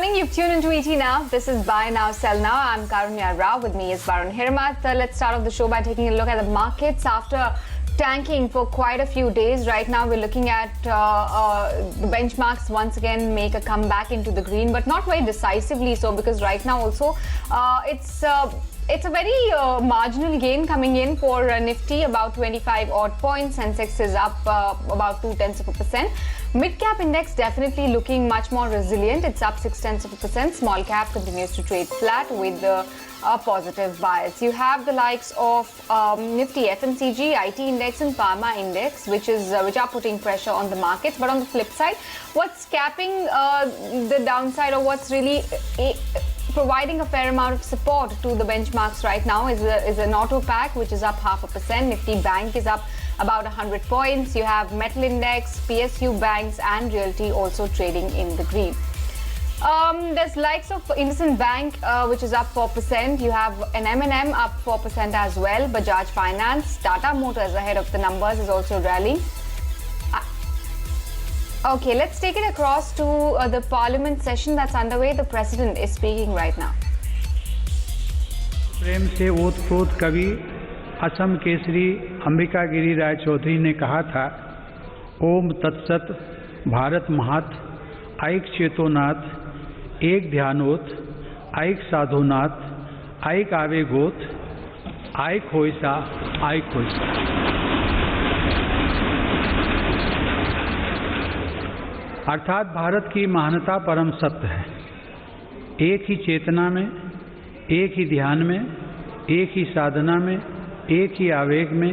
morning. You've tuned into ET Now. This is Buy Now, Sell Now. I'm Karunya Rao. With me is Varun Hirmat. Let's start off the show by taking a look at the markets after tanking for quite a few days. Right now, we're looking at the benchmarks once again make a comeback into the green, but not very decisively so, because right now also it's a very marginal gain coming in for Nifty, about 25 odd points. Sensex is up about 0.2%. Mid-cap index definitely looking much more resilient. It's up 0.6%. Small cap continues to trade flat with a positive bias. You have the likes of Nifty, FMCG, IT index and Pharma index, which are putting pressure on the markets. But on the flip side, what's capping the downside, or what's really providing a fair amount of support to the benchmarks right now is an auto pack, which is up 0.5%. Nifty Bank is up about 100 points. You have metal index, PSU banks and realty also trading in the green. There's likes of IndusInd Bank, which is up 4%. You have an M&M up 4% as well. Bajaj Finance, Tata Motors ahead of the numbers is also rallying. Okay, let's take it across to the Parliament session that's underway. The President is speaking right now. प्रेम से ओतप्रोत कवि असम केसरी अंबिका गिरी राय चौधरी ने कहा था, ओम तत्सत भारत महात ऐक चेतोनाथ एक ध्यानोत ऐक साधोनाथ ऐक आवेगोत ऐक होइसा ऐक होइसा। अर्थात भारत की महानता परम सत्य है। एक ही चेतना में, एक ही ध्यान में, एक ही साधना में, एक ही आवेग में,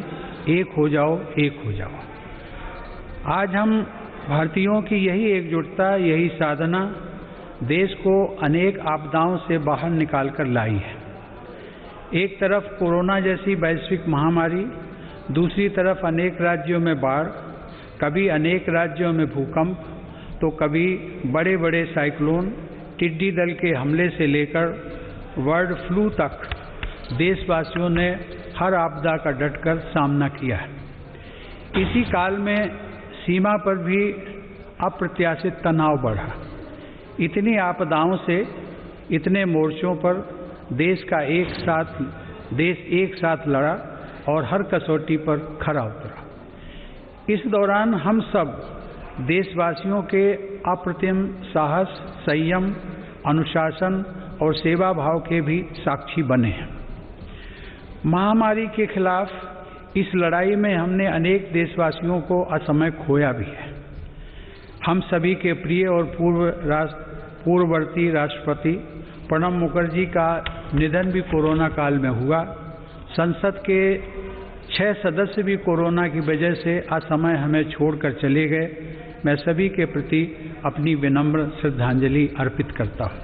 एक हो जाओ, एक हो जाओ। आज हम भारतीयों की यही एकजुटता, यही साधना देश को अनेक आपदाओं से बाहर निकालकर लाई है। एक तरफ कोरोना जैसी वैश्विक महामारी, दूसरी तरफ अनेक राज्यों में बाढ़, कभी अनेक राज्यों में भूकंप, तो कभी बड़े बड़े साइक्लोन, टिड्डी दल के हमले से लेकर बर्ड फ्लू तक देशवासियों ने हर आपदा का डटकर सामना किया है। इसी काल में सीमा पर भी अप्रत्याशित तनाव बढ़ा। इतनी आपदाओं से, इतने मोर्चों पर देश एक साथ लड़ा और हर कसौटी पर खरा उतरा। इस दौरान हम सब देशवासियों के अप्रतिम साहस, संयम, अनुशासन और सेवा भाव के भी साक्षी बने हैं। महामारी के खिलाफ इस लड़ाई में हमने अनेक देशवासियों को असमय खोया भी है। हम सभी के प्रिय और पूर्ववर्ती राष्ट्रपति प्रणब मुखर्जी का निधन भी कोरोना काल में हुआ। संसद के 6 सदस्य भी कोरोना की वजह से असमय हमें छोड़कर चले गए। मैं सभी के प्रति अपनी विनम्र श्रद्धांजलि अर्पित करता हूँ।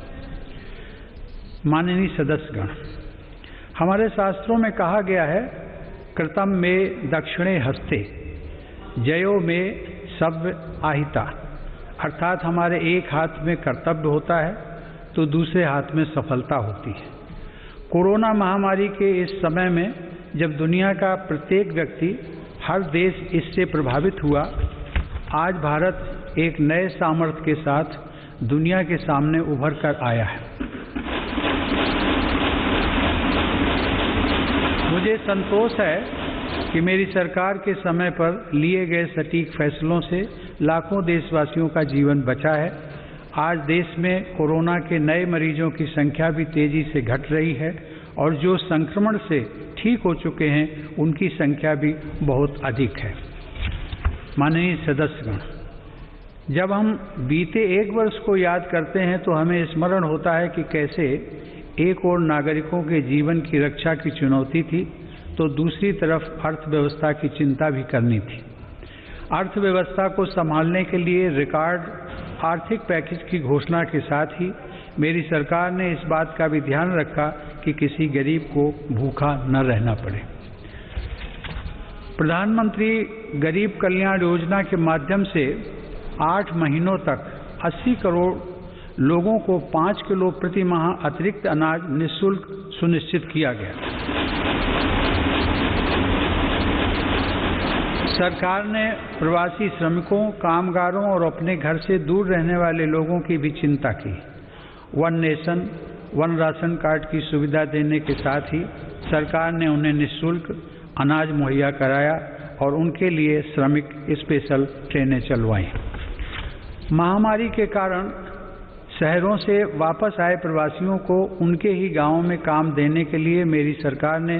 माननीय सदस्यगण, हमारे शास्त्रों में कहा गया है, कृतम में दक्षिणे हस्ते जयो में सव्य आहिता। अर्थात हमारे एक हाथ में कर्तव्य होता है तो दूसरे हाथ में सफलता होती है। कोरोना महामारी के इस समय में जब दुनिया का प्रत्येक व्यक्ति, हर देश इससे प्रभावित हुआ, आज भारत एक नए सामर्थ्य के साथ दुनिया के सामने उभर कर आया है। मुझे संतोष है कि मेरी सरकार के समय पर लिए गए सटीक फैसलों से लाखों देशवासियों का जीवन बचा है। आज देश में कोरोना के नए मरीजों की संख्या भी तेजी से घट रही है और जो संक्रमण से ठीक हो चुके हैं उनकी संख्या भी बहुत अधिक है। माननीय सदस्यगण, जब हम बीते एक वर्ष को याद करते हैं तो हमें स्मरण होता है कि कैसे एक ओर नागरिकों के जीवन की रक्षा की चुनौती थी तो दूसरी तरफ अर्थव्यवस्था की चिंता भी करनी थी। अर्थव्यवस्था को संभालने के लिए रिकॉर्ड आर्थिक पैकेज की घोषणा के साथ ही मेरी सरकार ने इस बात का भी ध्यान रखा कि किसी गरीब को भूखा न रहना पड़े। प्रधानमंत्री गरीब कल्याण योजना के माध्यम से 8 महीनों तक 80 करोड़ लोगों को 5 किलो प्रति माह अतिरिक्त अनाज निःशुल्क सुनिश्चित किया गया। सरकार ने प्रवासी श्रमिकों, कामगारों और अपने घर से दूर रहने वाले लोगों की भी चिंता की। One nation one ration card की सुविधा देने के साथ ही सरकार ने उन्हें निःशुल्क अनाज मुहैया कराया और उनके लिए श्रमिक स्पेशल ट्रेनें चलवाईं। महामारी के कारण शहरों से वापस आए प्रवासियों को उनके ही गांवों में काम देने के लिए मेरी सरकार ने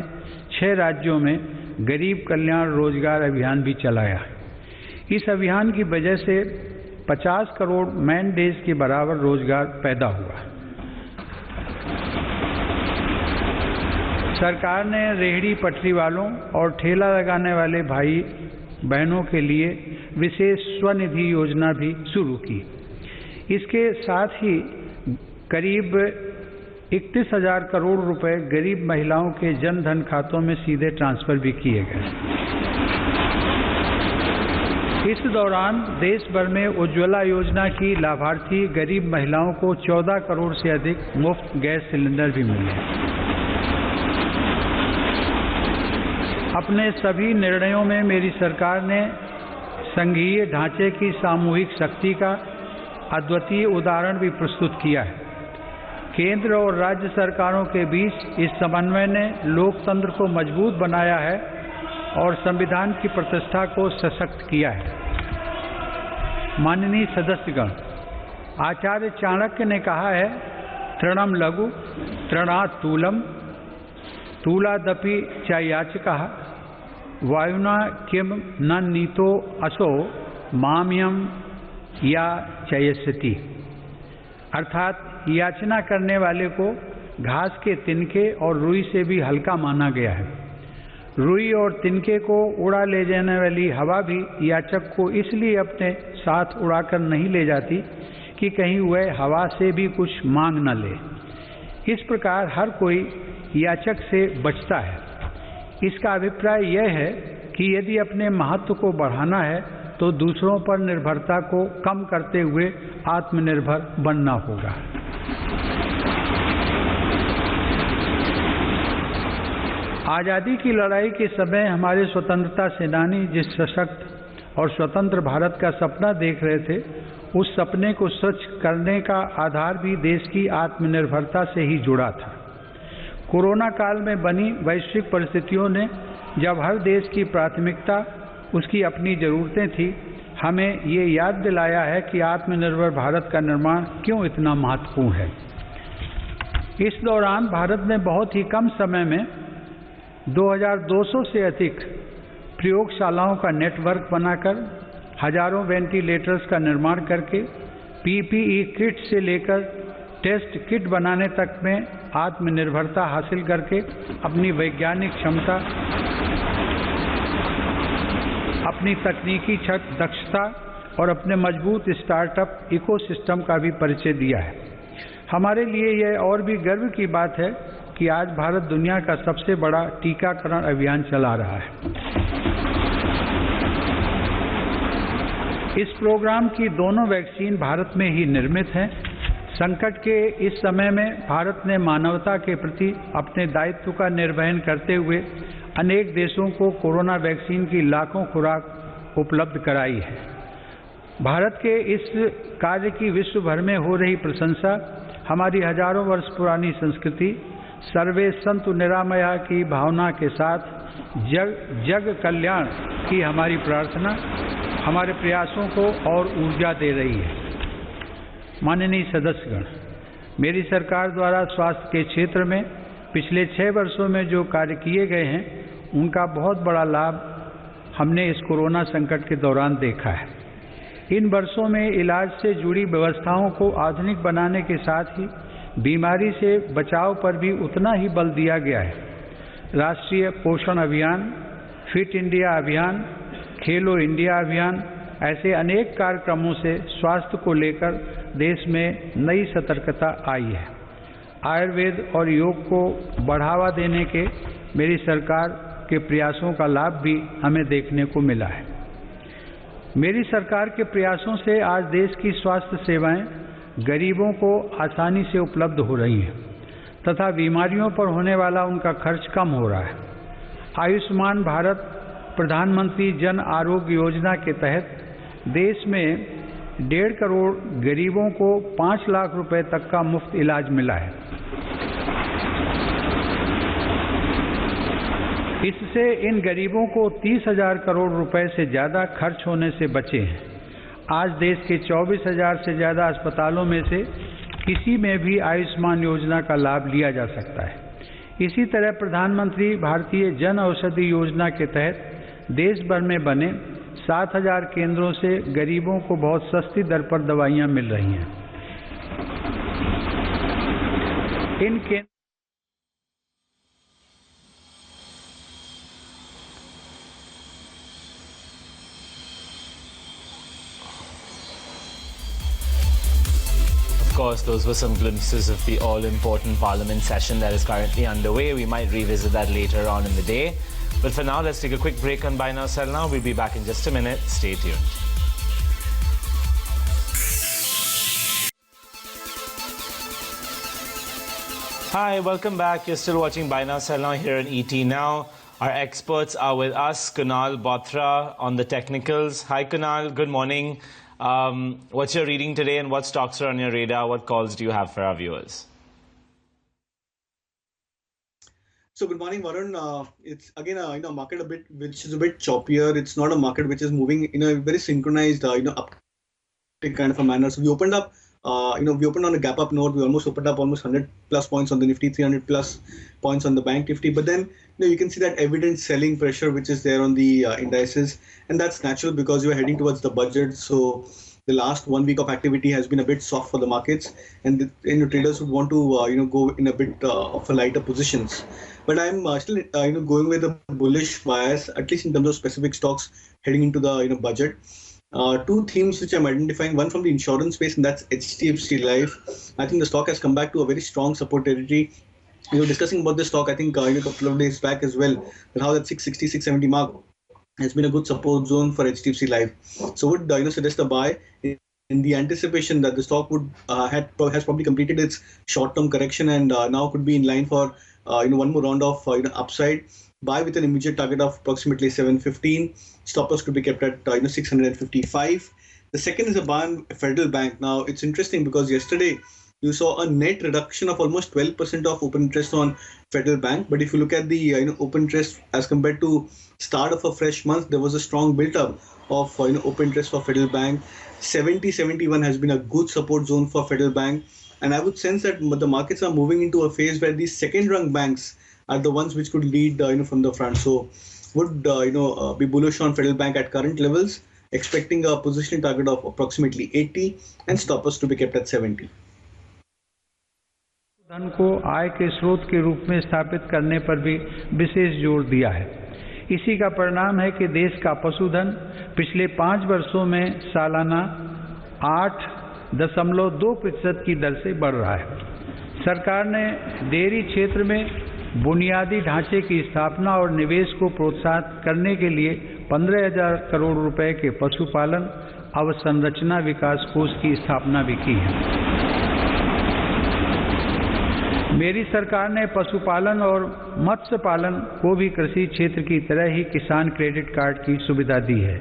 6 राज्यों में गरीब कल्याण रोजगार अभियान भी चलाया। इस अभियान की वजह से 50 करोड़ मैन डेज के बराबर रोजगार पैदा हुआ। सरकार ने रेहड़ी पटरी वालों और ठेला लगाने वाले भाई बहनों के लिए विशेष स्वनिधि योजना भी शुरू की। इसके साथ ही करीब 31,000 करोड़ रुपए गरीब महिलाओं के जन धन खातों में सीधे ट्रांसफर भी किए गए। इस दौरान देश भर में उज्ज्वला योजना की लाभार्थी गरीब महिलाओं को 14 करोड़ से अधिक मुफ्त गैस सिलेंडर भी मिले। अपने सभी निर्णयों में मेरी सरकार ने संघीय ढांचे की सामूहिक शक्ति का अद्वितीय उदाहरण भी प्रस्तुत किया है। केंद्र और राज्य सरकारों के बीच इस समन्वय ने लोकतंत्र को मजबूत बनाया है और संविधान की प्रतिष्ठा को सशक्त किया है। माननीय सदस्यगण, आचार्य चाणक्य ने कहा है, तृणम लघु तृणात् तूलम तूलादपि च याचकः वायुना किम न नीतो असो माम्यम या चयस्यति। अर्थात याचना करने वाले को घास के तिनके और रुई से भी हल्का माना गया है। रुई और तिनके को उड़ा ले जाने वाली हवा भी याचक को इसलिए अपने साथ उड़ाकर नहीं ले जाती कि कहीं वह हवा से भी कुछ मांग न ले। इस प्रकार हर कोई याचक से बचता है। इसका अभिप्राय यह है कि यदि अपने महत्व को बढ़ाना है तो दूसरों पर निर्भरता को कम करते हुए आत्मनिर्भर बनना होगा। आज़ादी की लड़ाई के समय हमारे स्वतंत्रता सेनानी जिस सशक्त और स्वतंत्र भारत का सपना देख रहे थे, उस सपने को सच करने का आधार भी देश की आत्मनिर्भरता से ही जुड़ा था। कोरोना काल में बनी वैश्विक परिस्थितियों ने जब हर देश की प्राथमिकता उसकी अपनी ज़रूरतें थी, हमें ये याद दिलाया है कि आत्मनिर्भर भारत का निर्माण क्यों इतना महत्वपूर्ण है। इस दौरान भारत ने बहुत ही कम समय में 2200 से अधिक प्रयोगशालाओं का नेटवर्क बनाकर हजारों वेंटिलेटर्स का निर्माण करके पीपीई किट से लेकर टेस्ट किट बनाने तक में आत्मनिर्भरता हासिल करके अपनी वैज्ञानिक क्षमता, अपनी तकनीकी दक्षता और अपने मजबूत स्टार्टअप इकोसिस्टम का भी परिचय दिया है। हमारे लिए यह और भी गर्व की बात है कि आज भारत दुनिया का सबसे बड़ा टीकाकरण अभियान चला रहा है। इस प्रोग्राम की दोनों वैक्सीन भारत में ही निर्मित हैं। संकट के इस समय में भारत ने मानवता के प्रति अपने दायित्व का निर्वहन करते हुए अनेक देशों को कोरोना वैक्सीन की लाखों खुराक उपलब्ध कराई है। भारत के इस कार्य की विश्व भर में हो रही प्रशंसा हमारी हजारों वर्ष पुरानी संस्कृति सर्वे संतु निरामया की भावना के साथ जग कल्याण की हमारी प्रार्थना हमारे प्रयासों को और ऊर्जा दे रही है। माननीय सदस्यगण, मेरी सरकार द्वारा स्वास्थ्य के क्षेत्र में पिछले 6 वर्षों में जो कार्य किए गए हैं, उनका बहुत बड़ा लाभ हमने इस कोरोना संकट के दौरान देखा है। इन वर्षों में इलाज से जुड़ी व्यवस्थाओं को आधुनिक बनाने के साथ ही बीमारी से बचाव पर भी उतना ही बल दिया गया है। राष्ट्रीय पोषण अभियान, फिट इंडिया अभियान, खेलो इंडिया अभियान, ऐसे अनेक कार्यक्रमों से स्वास्थ्य को लेकर देश में नई सतर्कता आई है। आयुर्वेद और योग को बढ़ावा देने के मेरी सरकार के प्रयासों का लाभ भी हमें देखने को मिला है। मेरी सरकार के प्रयासों से आज देश की स्वास्थ्य सेवाएं गरीबों को आसानी से उपलब्ध हो रही हैं तथा बीमारियों पर होने वाला उनका खर्च कम हो रहा है। आयुष्मान भारत प्रधानमंत्री जन आरोग्य योजना के तहत देश में 1.5 करोड़ गरीबों को 5 लाख रुपए तक का मुफ्त इलाज मिला है। इससे इन गरीबों को 30,000 करोड़ रुपए से ज़्यादा खर्च होने से बचे हैं। आज देश के 24,000 से ज़्यादा अस्पतालों में से किसी में भी आयुष्मान योजना का लाभ लिया जा सकता है। इसी तरह प्रधानमंत्री भारतीय जन औषधि योजना के तहत देश भर में बने 7,000 केंद्रों से गरीबों को बहुत सस्ती दर पर दवाइयां मिल रही हैं। इन केंद्र Of course, those were some glimpses of the all-important Parliament session that is currently underway. We might revisit that later on in the day. But for now, let's take a quick break on Buy Now, Sell Now. We'll be back in just a minute. Stay tuned. Hi, welcome back. You're still watching Buy Now, Sell Now here on ET Now. Our experts are with us, Kunal Bothra on the technicals. Hi, Kunal. Good morning. What's your reading today and what stocks are on your radar? What calls do you have for our viewers? So good morning, Varun. It's again market which is a bit choppier. It's not a market which is moving in a very synchronized up kind of a manner. So we opened up we opened on a gap up note. We almost opened up almost 100 plus points on the Nifty, 300 plus points on the Bank Nifty. But then you can see that evident selling pressure which is there on the indices, and that's natural because you're heading towards the budget. So the last 1 week of activity has been a bit soft for the markets, and traders would want to go in a bit of a lighter positions. But I'm still going with a bullish bias, at least in terms of specific stocks heading into the budget. Two themes which I'm identifying, one from the insurance space, and that's HDFC Life. I think the stock has come back to a very strong support territory. Discussing about this stock, I think a couple of days back as well, that how that 660, 670 mark has been a good support zone for HDFC Life. So would suggest a buy in the anticipation that the stock would has probably completed its short-term correction and now could be in line for one more round of upside. Buy with an immediate target of approximately 715. Stop loss could be kept at 655. The second is a buy on Federal Bank. Now it's interesting because yesterday you saw a net reduction of almost 12% of open interest on Federal Bank. But if you look at the open interest as compared to start of a fresh month, there was a strong build-up of open interest for Federal Bank. 70-71 has been a good support zone for Federal Bank, and I would sense that the markets are moving into a phase where these second-rung banks are the ones which could lead from the front. So would be bullish on Federal Bank at current levels, expecting a positioning target of approximately 80 and stop loss to be kept at 70. धन को आय के स्रोत के रूप में स्थापित करने पर भी विशेष जोर दिया है। इसी का परिणाम है कि देश का पशुधन पिछले 5 वर्षों में सालाना 8.2% की दर से बढ़ रहा है। सरकार ने डेयरी क्षेत्र में बुनियादी ढांचे की स्थापना और निवेश को प्रोत्साहित करने के लिए 15,000 करोड़ रुपए के पशुपालन अवसंरचना विकास कोष की स्थापना भी की है। मेरी सरकार ने पशुपालन और मत्स्य पालन को भी कृषि क्षेत्र की तरह ही किसान क्रेडिट कार्ड की सुविधा दी है।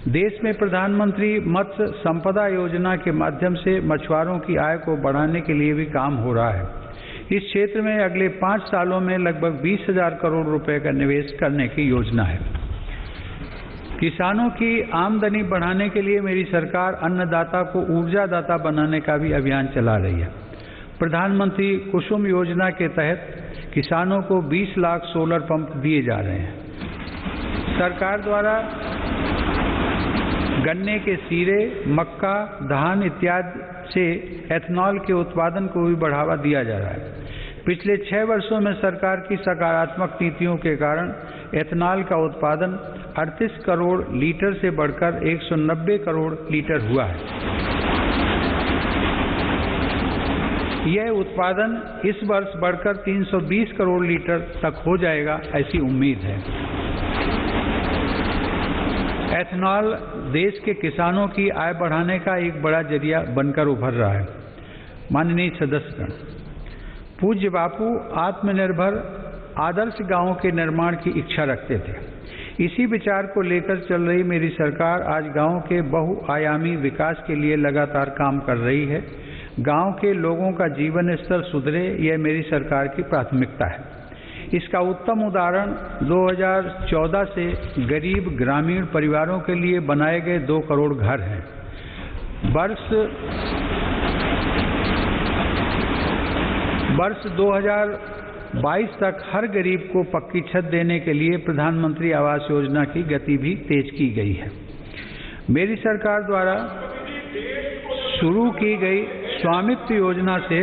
देश में प्रधानमंत्री मत्स्य संपदा योजना के माध्यम से मछुआरों की आय को बढ़ाने के लिए भी काम हो रहा है। इस क्षेत्र में अगले 5 सालों में लगभग 20,000 करोड़ रुपए का निवेश करने की योजना है। किसानों की आमदनी बढ़ाने के लिए मेरी सरकार अन्नदाता को ऊर्जादाता बनाने का भी अभियान चला रही है। प्रधानमंत्री कुसुम योजना के तहत किसानों को 20 लाख सोलर पंप दिए जा रहे हैं। सरकार द्वारा गन्ने के सीरे, मक्का, धान इत्यादि से एथनॉल के उत्पादन को भी बढ़ावा दिया जा रहा है। पिछले 6 वर्षों में सरकार की सकारात्मक नीतियों के कारण एथनॉल का उत्पादन 38 करोड़ लीटर से बढ़कर 190 करोड़ लीटर हुआ है। यह उत्पादन इस वर्ष बढ़कर 320 करोड़ लीटर तक हो जाएगा, ऐसी उम्मीद है। एथनॉल देश के किसानों की आय बढ़ाने का एक बड़ा जरिया बनकर उभर रहा है। माननीय सदस्यगण, पूज्य बापू आत्मनिर्भर आदर्श गांवों के निर्माण की इच्छा रखते थे। इसी विचार को लेकर चल रही मेरी सरकार आज गांव के बहुआयामी विकास के लिए लगातार काम कर रही है। गांव के लोगों का जीवन स्तर सुधरे, यह मेरी सरकार की प्राथमिकता है। इसका उत्तम उदाहरण 2014 से गरीब ग्रामीण परिवारों के लिए बनाए गए 2 करोड़ घर हैं। वर्ष 2022 तक हर गरीब को पक्की छत देने के लिए प्रधानमंत्री आवास योजना की गति भी तेज की गई है। मेरी सरकार द्वारा शुरू की गई स्वामित्व योजना से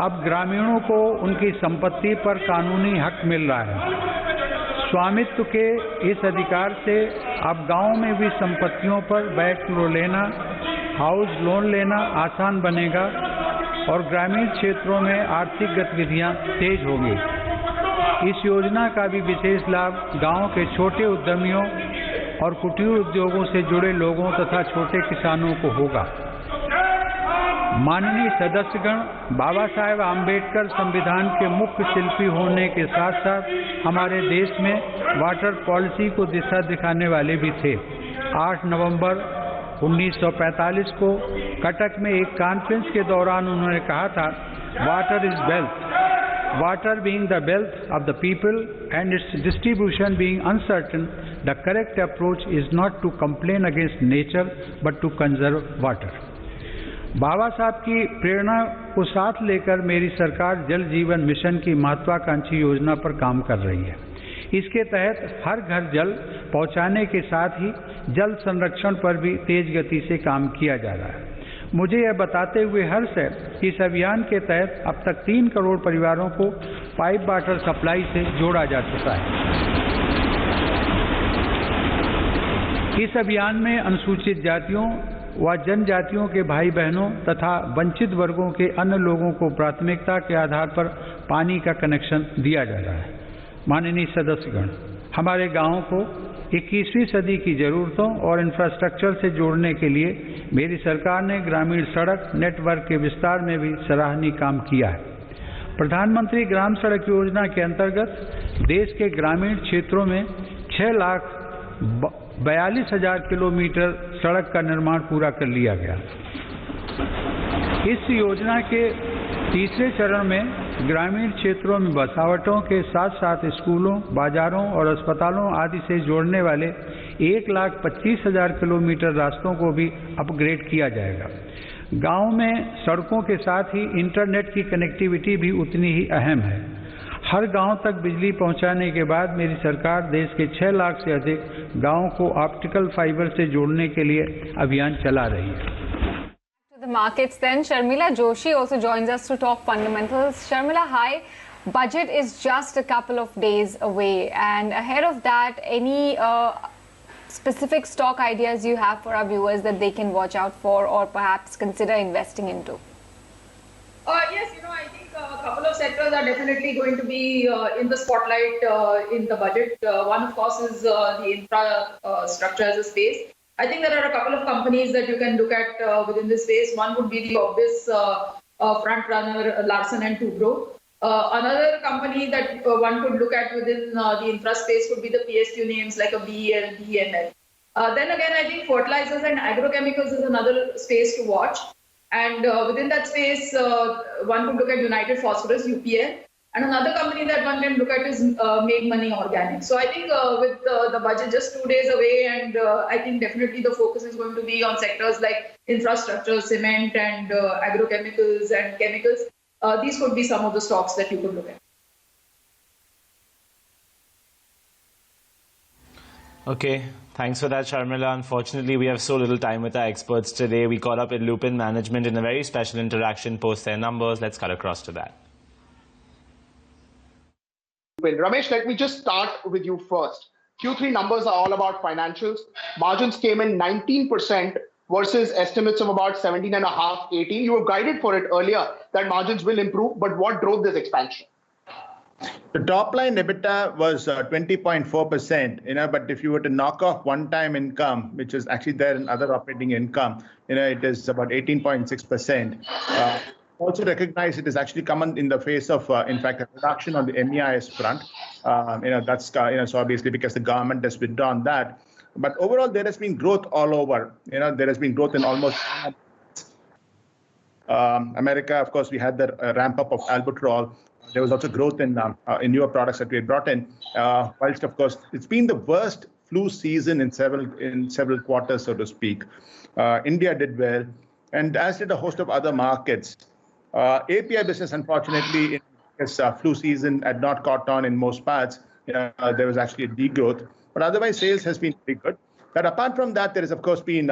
अब ग्रामीणों को उनकी संपत्ति पर कानूनी हक मिल रहा है। स्वामित्व के इस अधिकार से अब गांव में भी संपत्तियों पर बैंक लोन लेना, हाउस लोन लेना आसान बनेगा और ग्रामीण क्षेत्रों में आर्थिक गतिविधियां तेज होंगी। इस योजना का भी विशेष लाभ गांव के छोटे उद्यमियों और कुटीर उद्योगों से जुड़े लोगों तथा छोटे किसानों को होगा। माननीय सदस्यगण, बाबा साहेब आम्बेडकर संविधान के मुख्य शिल्पी होने के साथ साथ हमारे देश में वाटर पॉलिसी को दिशा दिखाने वाले भी थे। 8 नवंबर 1945 को कटक में एक कॉन्फ्रेंस के दौरान उन्होंने कहा था, water is wealth, water being the wealth of the people and its distribution being uncertain, the correct approach is not to complain against nature but to conserve water. Baba Saheb की प्रेरणा को साथ लेकर मेरी सरकार जल जीवन मिशन की महत्वाकांक्षी योजना पर काम कर रही है। इसके तहत हर घर जल पहुंचाने के साथ ही जल संरक्षण पर भी तेज गति से काम किया जा रहा है। मुझे यह बताते हुए हर्ष है कि इस अभियान के तहत अब तक 3 करोड़ परिवारों को पाइप वाटर सप्लाई से जोड़ा जा चुका है। इस अभियान में अनुसूचित जातियों व जनजातियों के भाई बहनों तथा वंचित वर्गों के अन्य लोगों को प्राथमिकता के आधार पर पानी का कनेक्शन दिया जा रहा है। माननीय सदस्यगण, हमारे गांवों को 21वीं सदी की जरूरतों और इंफ्रास्ट्रक्चर से जोड़ने के लिए मेरी सरकार ने ग्रामीण सड़क नेटवर्क के विस्तार में भी सराहनीय काम किया है। प्रधानमंत्री ग्राम सड़क योजना के अंतर्गत देश के ग्रामीण क्षेत्रों में 6,42,000 किलोमीटर सड़क का निर्माण पूरा कर लिया गया। इस योजना के तीसरे चरण में ग्रामीण क्षेत्रों में बसावटों के साथ साथ स्कूलों, बाजारों और अस्पतालों आदि से जोड़ने वाले 1,25,000 किलोमीटर रास्तों को भी अपग्रेड किया जाएगा। गांव में सड़कों के साथ ही इंटरनेट की कनेक्टिविटी भी उतनी ही अहम है। हर गांव तक बिजली पहुंचाने के बाद मेरी सरकार देश के 6 लाख से अधिक गांवों को ऑप्टिकल फाइबर से जोड़ने के लिए अभियान चला रही है। The markets then, Sharmila Joshi also joins us to talk fundamentals. Sharmila, hi. Budget is just a couple of days away, and ahead of that, any specific stock ideas you have for our viewers that they can watch out for or perhaps consider investing into? Yes, I think a couple of sectors are definitely going to be in the spotlight in the budget. One, of course, is the infrastructure as a space. I think there are a couple of companies that you can look at within this space. One would be the obvious front runner, Larsen & Toubro. Another company that one could look at within the infra space would be the PSU names like a BEL, BML. Then again, I think fertilizers and agrochemicals is another space to watch. And within that space, one could look at United Phosphorus, UPL. And another company that one can look at is Make Money Organic. So I think with the budget just 2 days away, and I think definitely the focus is going to be on sectors like infrastructure, cement, and agrochemicals and chemicals. These could be some of the stocks that you could look at. Okay, thanks for that, Sharmila. Unfortunately, we have so little time with our experts today. We caught up with Lupin Management in a very special interaction post their numbers. Let's cut across to that. Ramesh, let me just start with you first. Q3 numbers are all about financials. Margins came in 19% versus estimates of about 17.5, 18. You were guided for it earlier that margins will improve, but what drove this expansion? The top line EBITDA was 20.4%, but if you were to knock off one-time income, which is actually there in other operating income, it is about 18.6%. also recognize it has actually come in the face of, in fact, a reduction on the MEIS front. That's so obviously because the government has withdrawn that. But overall, there has been growth all over. There has been growth in almost America. Of course, we had the ramp up of albuterol. There was also growth in newer products that we had brought in. Whilst, of course, it's been the worst flu season in several quarters, so to speak. India did well, and as did a host of other markets. API business, unfortunately, because flu season had not caught on in most parts, there was actually a degrowth. But otherwise, sales has been pretty good. But apart from that, there has, of course, been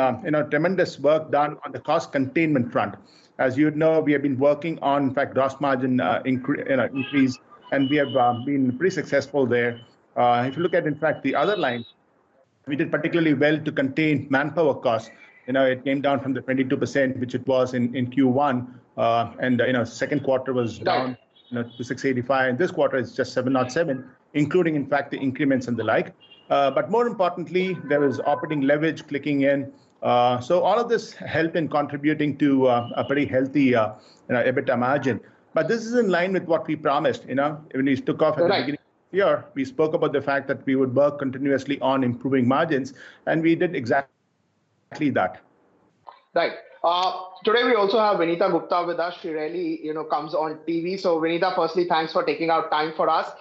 tremendous work done on the cost containment front. As you know, we have been working on, in fact, gross margin increase, and we have been pretty successful there. If you look at, in fact, the other line, we did particularly well to contain manpower costs. It came down from the 22%, which it was in Q1, and second quarter was down to 685, and this quarter is just 707, including, in fact, the increments and the like. But more importantly, there was operating leverage clicking in. So all of this helped in contributing to a pretty healthy EBITDA margin. But this is in line with what we promised. When we took off at the beginning of the year, we spoke about the fact that we would work continuously on improving margins, and we did exactly that. Right. Today we also have Vinita Gupta with us. She rarely, comes on TV. So Vinita, firstly, thanks for taking out time for us.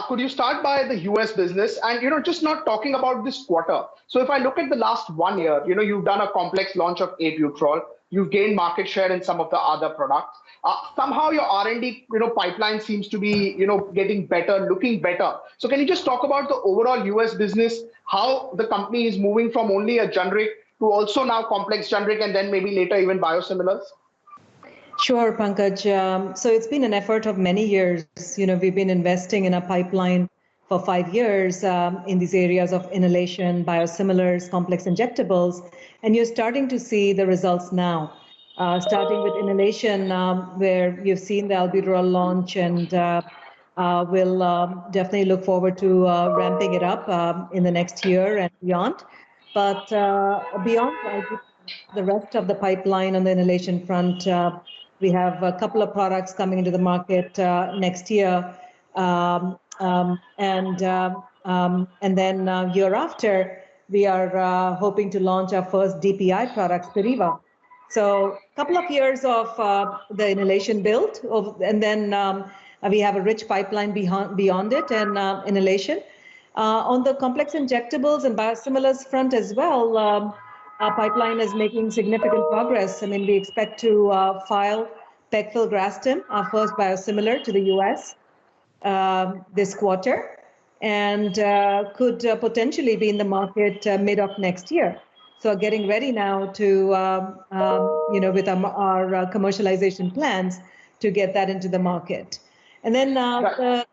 Could you start by the US business and, just not talking about this quarter. So if I look at the last 1 year, you've done a complex launch of albuterol. You've gained market share in some of the other products. Somehow your R&D, pipeline seems to be, getting better, looking better. So can you just talk about the overall US business, how the company is moving from only a generic to also now complex generic and then maybe later even biosimilars? Sure, Pankaj. So it's been an effort of many years. We've been investing in a pipeline for 5 years in these areas of inhalation, biosimilars, complex injectables, and you're starting to see the results now. Starting with inhalation, where you've seen the albuterol launch, and we'll definitely look forward to ramping it up in the next year and beyond. But beyond the rest of the pipeline on the inhalation front, we have a couple of products coming into the market next year. And then year after, we are hoping to launch our first DPI product, Spiriva. So a couple of years of the inhalation build, and then we have a rich pipeline beyond it and inhalation. On the complex injectables and biosimilars front as well, our pipeline is making significant progress. I mean, we expect to file pegfilgrastim, our first biosimilar to the US this quarter, and could potentially be in the market mid of next year. So getting ready now to, with our commercialization plans to get that into the market. And then the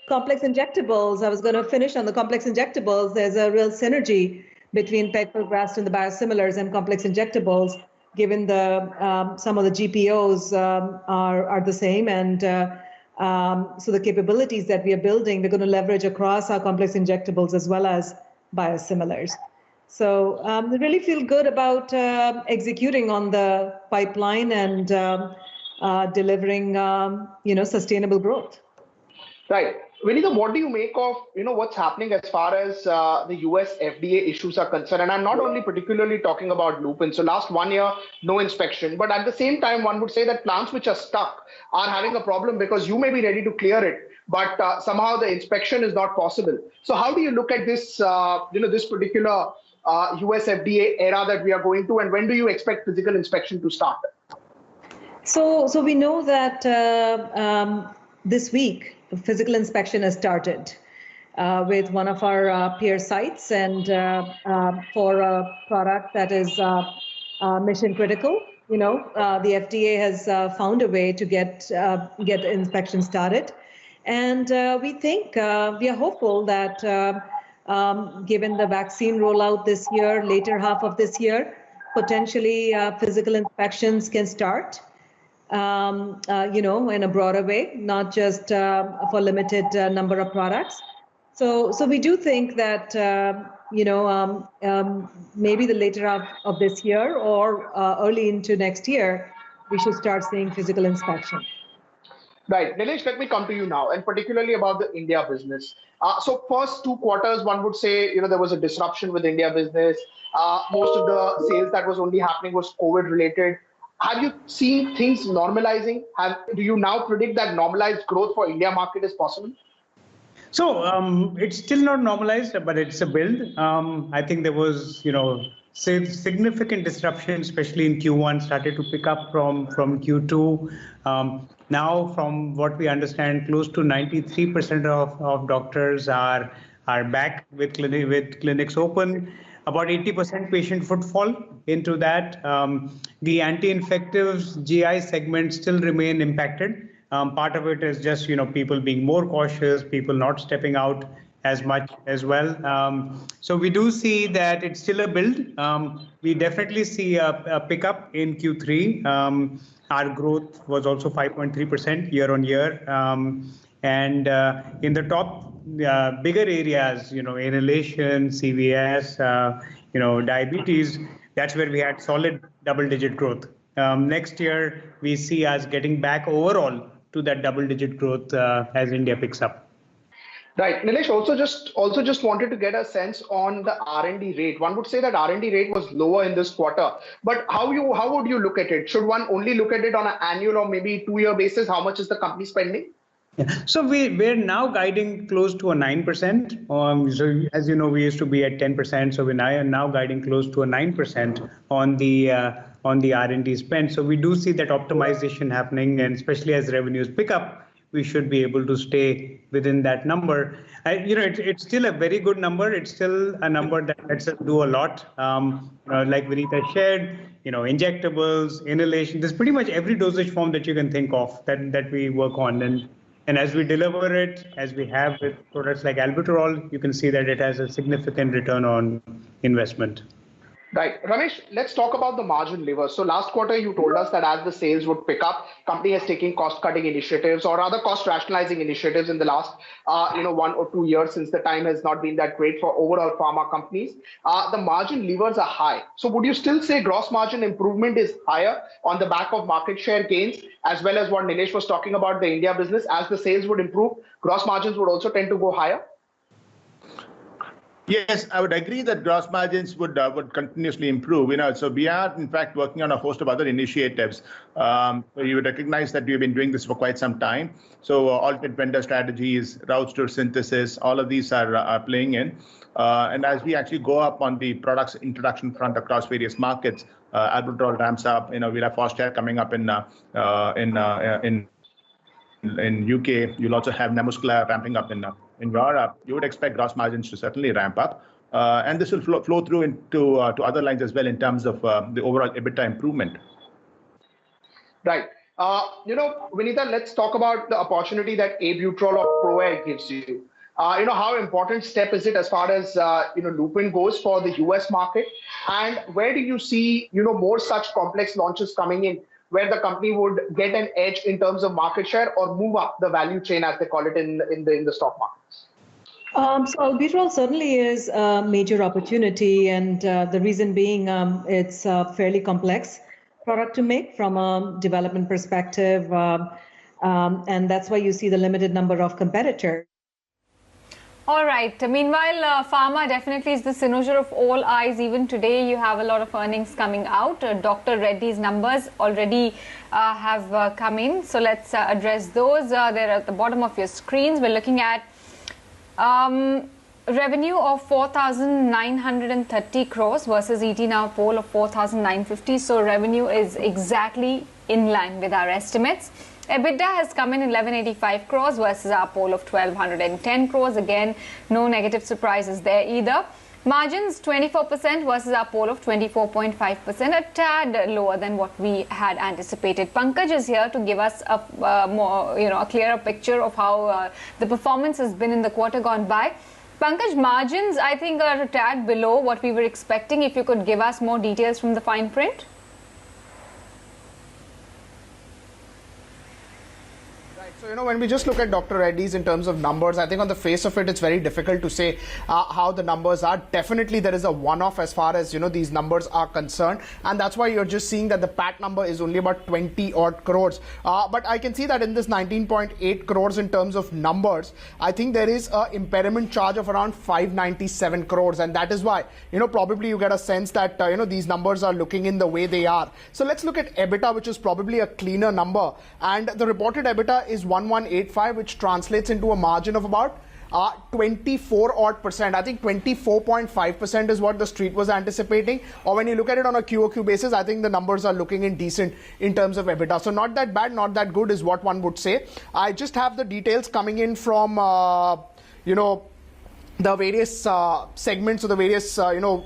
complex injectables, I was going to finish on the complex injectables. There's a real synergy between pegfilgrastim, the biosimilars, and complex injectables, given some of the GPOs are the same. And so the capabilities that we are building, we're going to leverage across our complex injectables as well as biosimilars. So we really feel good about executing on the pipeline and delivering, sustainable growth. Right. Vinita, what do you make of, what's happening as far as the US FDA issues are concerned? And I'm not only particularly talking about Lupin. So last 1 year, no inspection. But at the same time, one would say that plants which are stuck are having a problem because you may be ready to clear it, but somehow the inspection is not possible. So how do you look at this, this particular US FDA era that we are going to, and when do you expect physical inspection to start? So we know that this week, physical inspection has started with one of our peer sites, and for a product that is mission critical. The FDA has found a way to get the inspection started, and we think we are hopeful that given the vaccine rollout this year, later half of this year, potentially physical inspections can start. In a broader way, not just for limited number of products. So we do think that, maybe the later half of this year or early into next year, we should start seeing physical inspection. Right. Nilesh, let me come to you now, and particularly about the India business. So first 2 quarters, one would say, there was a disruption with India business. Most of the sales that was only happening was COVID related. Have you seen things normalizing? Do you now predict that normalized growth for India market is possible? So it's still not normalized, but it's a build. I think there was, significant disruption, especially in Q1, started to pick up from Q2. Now, from what we understand, close to 93% of doctors are back with clinics open. About 80% patient footfall into that. The anti-infectives GI segment still remain impacted. Part of it is just, people being more cautious, people not stepping out as much as well. So we do see that it's still a build. We definitely see a pickup in Q3. Our growth was also 5.3% year on year. And in the top bigger areas, inhalation, CVS, diabetes, that's where we had solid double-digit growth. Next year, we see us getting back overall to that double-digit growth as India picks up. Right. Nilesh, also just wanted to get a sense on the R&D rate. One would say that R&D rate was lower in this quarter, but how would you look at it? Should one only look at it on an annual or maybe 2-year basis? How much is the company spending? Yeah. So we're now guiding close to a 9%. So as you know, we used to be at 10%. So we're now guiding close to a 9% on the R&D spend. So we do see that optimization happening, and especially as revenues pick up, we should be able to stay within that number. It's still a very good number. It's still a number that lets us do a lot. Like Vinita shared, injectables, inhalation. There's pretty much every dosage form that you can think of that we work on. And as we deliver it, as we have with products like albuterol, you can see that it has a significant return on investment. Right. Ramesh, let's talk about the margin levers. So last quarter, you told us that as the sales would pick up, company has taken cost-cutting initiatives or other cost-rationalizing initiatives in the last, 1 or 2 years, since the time has not been that great for overall pharma companies. The margin levers are high. So would you still say gross margin improvement is higher on the back of market share gains, as well as what Nilesh was talking about, the India business? As the sales would improve, gross margins would also tend to go higher? Yes, I would agree that gross margins would continuously improve. So we are in fact working on a host of other initiatives. You would recognize that we've been doing this for quite some time. So alternate vendor strategies, routes to synthesis, all of these are playing in. And as we actually go up on the products introduction front across various markets, albuterol ramps up. We'll have Foster coming up in UK. You'll also have Nemuscla ramping up in Europe. You would expect gross margins to certainly ramp up. And this will flow through into to other lines as well in terms of the overall EBITDA improvement. Right. Vinita, let's talk about the opportunity that albuterol or ProAir gives you. How important step is it as far as, Lupin goes for the US market? And where do you see, more such complex launches coming in, where the company would get an edge in terms of market share or move up the value chain, as they call it in the stock markets? So albuterol certainly is a major opportunity, and the reason being it's a fairly complex product to make from a development perspective, and that's why you see the limited number of competitors. All right. Meanwhile, pharma definitely is the cynosure of all eyes. Even today, you have a lot of earnings coming out. Dr. Reddy's numbers already have come in. So let's address those. They're at the bottom of your screens. We're looking at revenue of 4,930 crores versus ET Now poll of 4,950. So revenue is exactly in line with our estimates. EBITDA has come in 1185 crores versus our poll of 1210 crores. Again, no negative surprises there either. Margins 24% versus our poll of 24.5%, a tad lower than what we had anticipated. Pankaj is here to give us a more, a clearer picture of how the performance has been in the quarter gone by. Pankaj, margins I think are a tad below what we were expecting. If you could give us more details from the fine print. So, when we just look at Dr. Reddy's in terms of numbers, I think on the face of it, it's very difficult to say how the numbers are. Definitely, there is a one-off as far as, these numbers are concerned. And that's why you're just seeing that the PAT number is only about 20 odd crores. But I can see that in this 19.8 crores in terms of numbers, I think there is an impairment charge of around 597 crores. And that is why, probably you get a sense that, these numbers are looking in the way they are. So let's look at EBITDA, which is probably a cleaner number. And the reported EBITDA is 1185, which translates into a margin of about 24 odd percent. I think 24.5% is what the street was anticipating. Or when you look at it on a QOQ basis, I think the numbers are looking in decent in terms of EBITDA. So not that bad, not that good is what one would say. I just have the details coming in from, the various segments or the various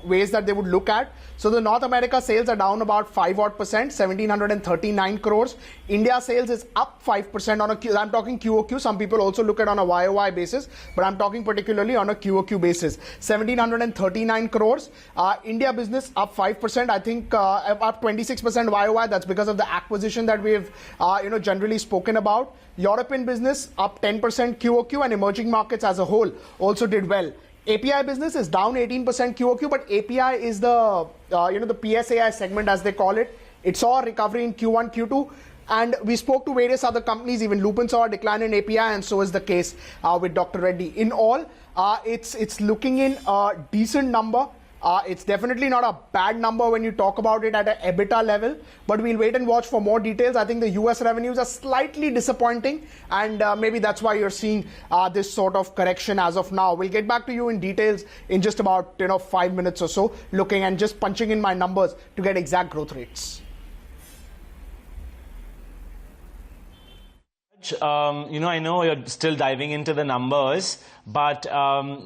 ways that they would look at. So the North America sales are down about 5 odd percent, 1739 crores. India sales is up 5% on a I'm talking QOQ. Some people also look at on a YOY basis, but I'm talking particularly on a QOQ basis. 1739 crores. India business up 5%. I think up 26% YOY. That's because of the acquisition that we've generally spoken about. European business up 10% QOQ, and emerging markets as a whole also did well. API business is down 18% QOQ, but API is the the PSAI segment as they call it. It saw a recovery in Q1, Q2, and we spoke to various other companies. Even Lupin saw a decline in API, and so is the case with Dr. Reddy. In all, it's looking in a decent number. It's definitely not a bad number when you talk about it at an EBITDA level, but we'll wait and watch for more details. I think the US revenues are slightly disappointing, and maybe that's why you're seeing this sort of correction as of now. We'll get back to you in details in just about 5 minutes or so, looking and just punching in my numbers to get exact growth rates. I know you're still diving into the numbers, but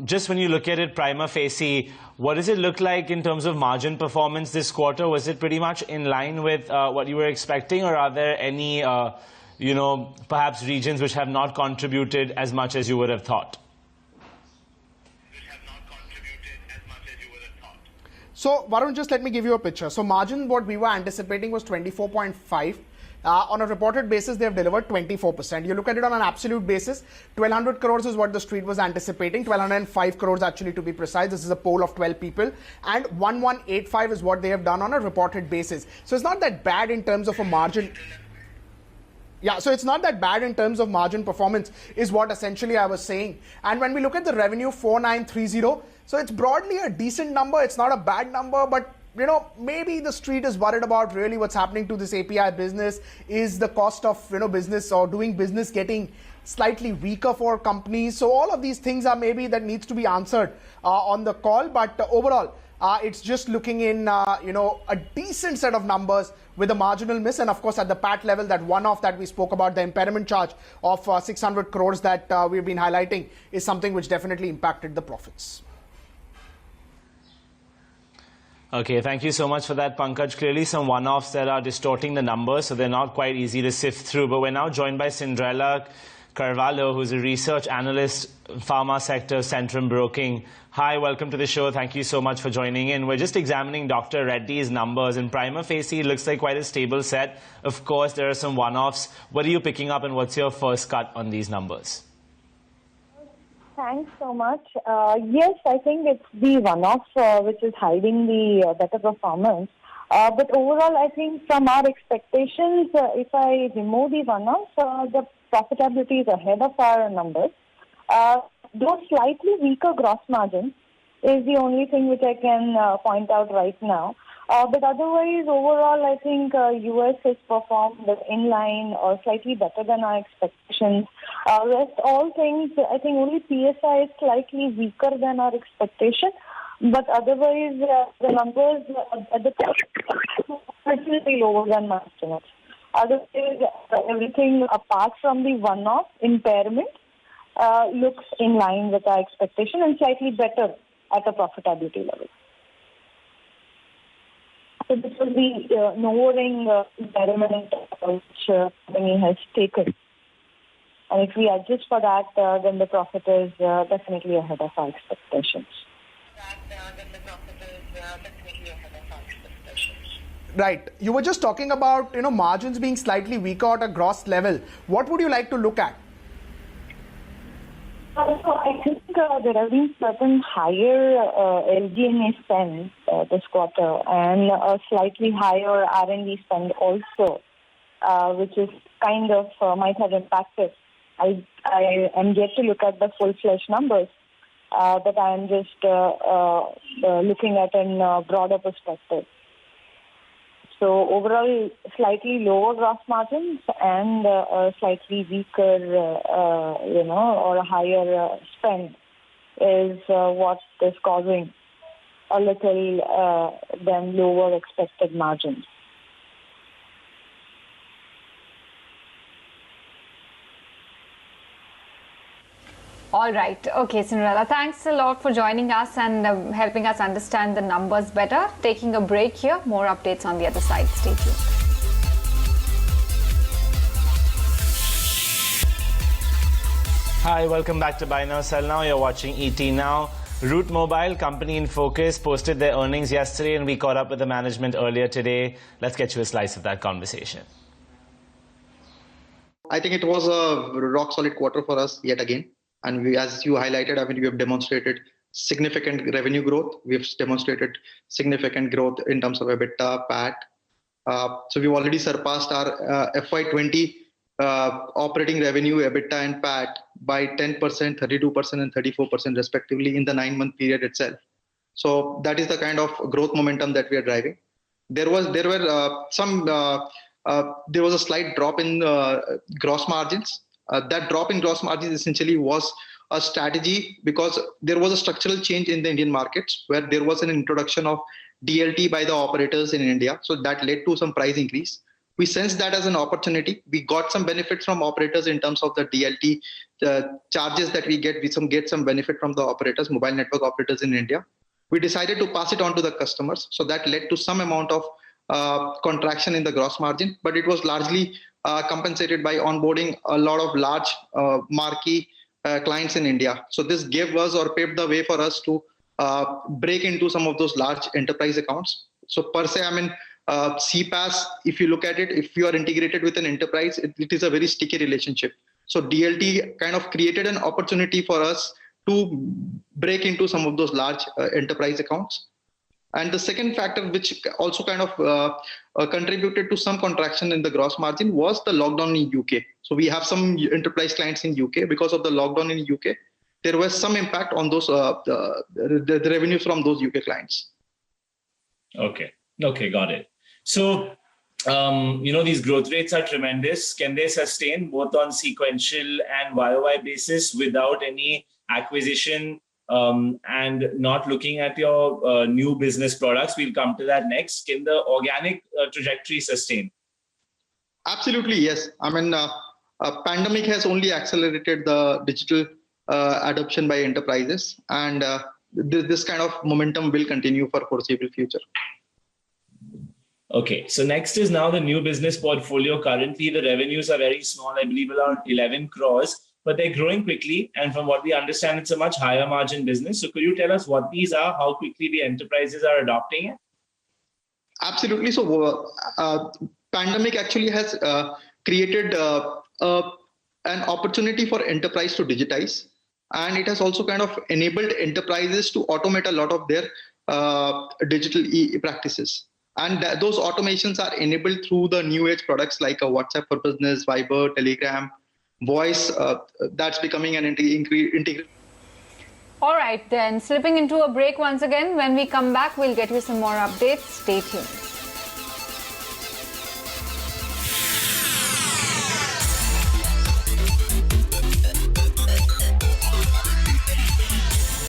just when you look at it prima facie, what does it look like in terms of margin performance this quarter? Was it pretty much in line with what you were expecting, or are there any, perhaps regions which have not contributed as much as you would have thought? So, Varun, just let me give you a picture. So, margin, what we were anticipating was 24.5. On a reported basis, they have delivered 24%. You look at it on an absolute basis, 1,200 crores is what the street was anticipating, 1,205 crores actually to be precise. This is a poll of 12 people. And 1,185 is what they have done on a reported basis. So it's not that bad in terms of a margin. Yeah, so it's not that bad in terms of margin performance is what essentially I was saying. And when we look at the revenue, 4,930, so it's broadly a decent number. It's not a bad number, but maybe the street is worried about really what's happening to this API business. Is the cost of, business or doing business getting slightly weaker for companies? So all of these things are maybe that needs to be answered on the call. But overall, it's just looking in, a decent set of numbers with a marginal miss. And of course, at the PAT level, that one-off that we spoke about, the impairment charge of 600 crores that we've been highlighting is something which definitely impacted the profits. Okay, thank you so much for that, Pankaj. Clearly some one-offs that are distorting the numbers, so they're not quite easy to sift through. But we're now joined by Cinderella Carvalho, who's a research analyst, pharma sector, Centrum Broking. Hi, welcome to the show. Thank you so much for joining in. We're just examining Dr. Reddy's numbers. In prima facie, it looks like quite a stable set. Of course, there are some one-offs. What are you picking up, and what's your first cut on these numbers? Thanks so much. Yes, I think it's the one-off which is hiding the better performance. But overall, I think from our expectations, if I remove the one-off, the profitability is ahead of our numbers. Though slightly weaker gross margin is the only thing which I can point out right now. But otherwise, overall, I think US has performed in line or slightly better than our expectations. Rest all things, I think only PSI is slightly weaker than our expectation. But otherwise, the numbers at the top are slightly lower than my estimates. Otherwise, everything apart from the one-off impairment looks in line with our expectation and slightly better at a profitability level. So this was the lowering impairment which company has taken. And if we adjust for that, then the profit is definitely ahead of our expectations. Right. You were just talking about, margins being slightly weaker at a gross level. What would you like to look at? there have been certain higher LG&A spend this quarter and a slightly higher R&D spend also, which is kind of might have impacted. I am yet to look at the full-fledged numbers, but I am just looking at a broader perspective. So overall, slightly lower gross margins and a slightly weaker, or a higher spend is what is causing a little than lower expected margins. All right. Okay, Cinderella, thanks a lot for joining us and helping us understand the numbers better. Taking a break here. More updates on the other side. Stay tuned. Hi, welcome back to Buy Now, Sell Now. You're watching ET Now. Route Mobile, company in focus, posted their earnings yesterday and we caught up with the management earlier today. Let's get you a slice of that conversation. I think it was a rock-solid quarter for us yet again. And we, as you highlighted, I mean, we have demonstrated significant revenue growth. We have demonstrated significant growth in terms of EBITDA, PAT. So we've already surpassed our FY20 operating revenue, EBITDA and PAT by 10%, 32% and 34% respectively in the 9-month period itself. So that is the kind of growth momentum that we are driving. There was a slight drop in gross margins. That drop in gross margins essentially was a strategy because there was a structural change in the Indian markets where there was an introduction of DLT by the operators in India. So that led to some price increase. We sensed that as an opportunity. We got some benefits from operators in terms of the DLT charges that we get. We get some benefit from the operators, mobile network operators in India. We decided to pass it on to the customers. So that led to some amount of contraction in the gross margin, but it was largely compensated by onboarding a lot of large marquee clients in India. So this gave us or paved the way for us to break into some of those large enterprise accounts. So per se, I mean, CPaaS, if you look at it, if you are integrated with an enterprise, it is a very sticky relationship. So DLT kind of created an opportunity for us to break into some of those large enterprise accounts. And the second factor, which also kind of contributed to some contraction in the gross margin, was the lockdown in UK. So we have some enterprise clients in UK. Because of the lockdown in UK, there was some impact on those the revenue from those UK clients. Okay, got it. So, these growth rates are tremendous. Can they sustain both on sequential and YOY basis without any acquisition? And not looking at your new business products, we'll come to that next. Can the organic trajectory sustain? Absolutely, yes. I mean, pandemic has only accelerated the digital adoption by enterprises, and this kind of momentum will continue for foreseeable future. Okay, so next is now the new business portfolio. Currently, the revenues are very small, I believe around 11 crores. But they're growing quickly. And from what we understand, it's a much higher margin business. So could you tell us what these are, how quickly the enterprises are adopting it? Absolutely. So pandemic actually has created an opportunity for enterprise to digitize. And it has also kind of enabled enterprises to automate a lot of their digital practices. And those automations are enabled through the new age products like WhatsApp for Business, Viber, Telegram, Voice, that's becoming an integral. All right, then, slipping into a break once again. When we come back, we'll get you some more updates. Stay tuned.